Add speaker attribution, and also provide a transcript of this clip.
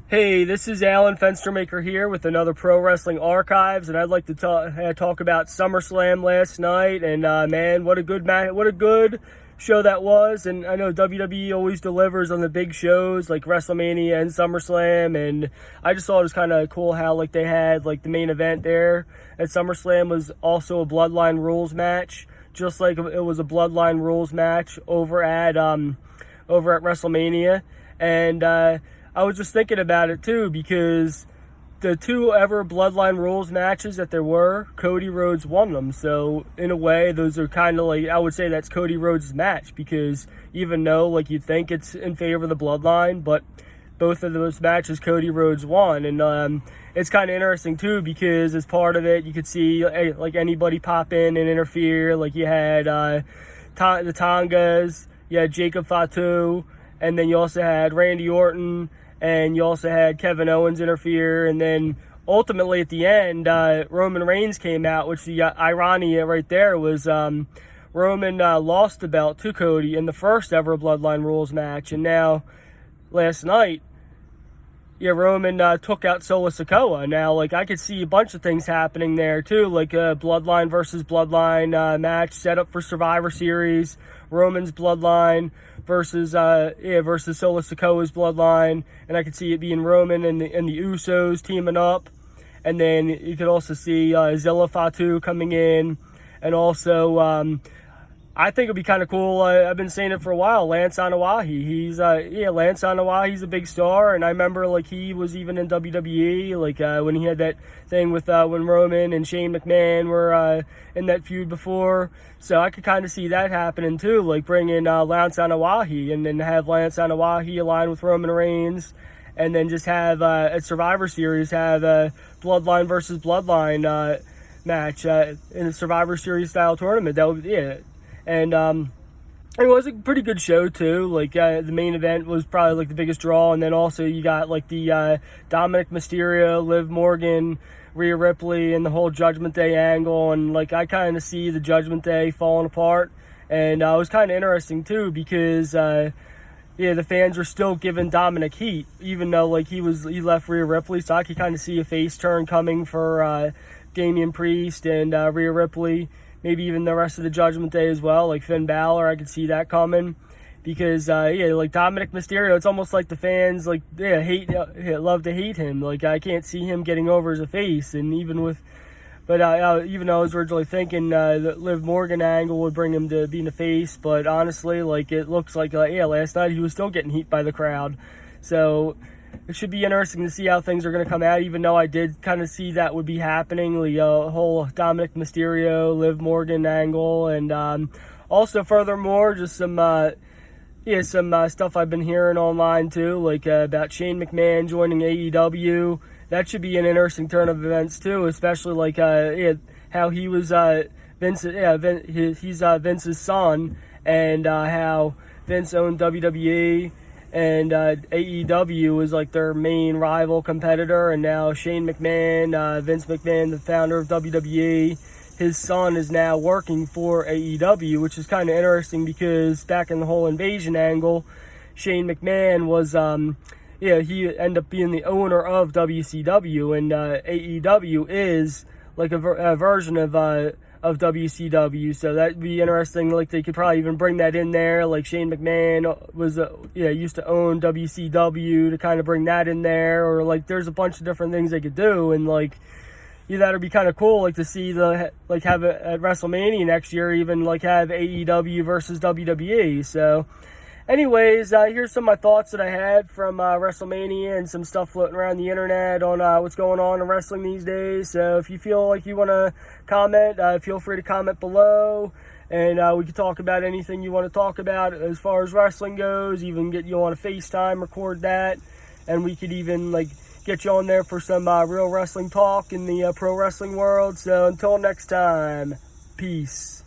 Speaker 1: Hey, this is Alan Fenstermaker here with another Pro Wrestling Archives, and I'd like to talk about SummerSlam last night. And man, what a good match! What a good show that was. And I know WWE always delivers on the big shows like WrestleMania and SummerSlam, and I just thought it was kind of cool how like they had like the main event there at SummerSlam was also a Bloodline rules match, just like it was a Bloodline rules match over at WrestleMania, and I was just thinking about it too, because the two ever Bloodline rules matches that there were, Cody Rhodes won them. So in a way, those are kind of like, I would say that's Cody Rhodes' match, because even though like you'd think it's in favor of the Bloodline, but both of those matches Cody Rhodes won. And it's kind of interesting too, because as part of it, you could see like anybody pop in and interfere. Like you had the Tongas, you had Jacob Fatu, and then you also had Randy Orton, and you also had Kevin Owens interfere. And then ultimately at the end, Roman Reigns came out, which the irony right there was Roman lost the belt to Cody in the first ever Bloodline rules match. And now last night, Roman took out Solo Sikoa. Now, like, I could see a bunch of things happening there, too, like a Bloodline versus Bloodline match set up for Survivor Series, Roman's Bloodline versus Solo Sikoa's Bloodline, and I could see it being Roman and the Usos teaming up, and then you could also see Zilla Fatu coming in, and also I think it'd be kind of cool. I've been saying it for a while. Lance Anoa'i. Lance Anoa'i's a big star, and I remember like he was even in WWE, like when he had that thing with when Roman and Shane McMahon were in that feud before. So I could kind of see that happening too, like bringing Lance Anoa'i, and then have Lance Anoa'i align with Roman Reigns, and then just have at Survivor Series have a Bloodline versus Bloodline match in a Survivor Series style tournament. That would be it. And it was a pretty good show too. Like the main event was probably like the biggest draw, and then also you got like the Dominic Mysterio, Liv Morgan, Rhea Ripley, and the whole Judgment Day angle. And like I kind of see the Judgment Day falling apart, and it was kind of interesting too, because the fans were still giving Dominic heat, even though like he left Rhea Ripley. So I could kind of see a face turn coming for Damian Priest and Rhea Ripley. Maybe even the rest of the Judgment Day as well, like Finn Balor. I could see that coming, because like Dominic Mysterio, it's almost like the fans love to hate him. Like I can't see him getting over as a face, and even though I was originally thinking the Liv Morgan angle would bring him to being a face, but honestly, like it looks like last night he was still getting heat by the crowd. So it should be interesting to see how things are going to come out, even though I did kind of see that would be happening, the whole Dominic Mysterio, Liv Morgan angle. And also furthermore, just some stuff I've been hearing online too, like about Shane McMahon joining AEW. That should be an interesting turn of events too, especially like how he was he's Vince's son, and how Vince owned WWE, and AEW is like their main rival competitor. And now Shane McMahon, Vince McMahon, the founder of WWE, his son is now working for AEW, which is kind of interesting, because back in the whole invasion angle, Shane McMahon was he ended up being the owner of WCW, and AEW is like a version of WCW, so that'd be interesting. Like they could probably even bring that in there. Like Shane McMahon was used to own WCW, to kind of bring that in there, or like there's a bunch of different things they could do, and like that'd be kind of cool. Like to see have it at WrestleMania next year, even like have AEW versus WWE. So anyways, here's some of my thoughts that I had from WrestleMania, and some stuff floating around the internet on what's going on in wrestling these days. So if you feel like you want to comment, feel free to comment below, and we can talk about anything you want to talk about as far as wrestling goes. Even get you on a FaceTime, record that, and we could even like get you on there for some real wrestling talk in the pro wrestling world. So until next time, peace.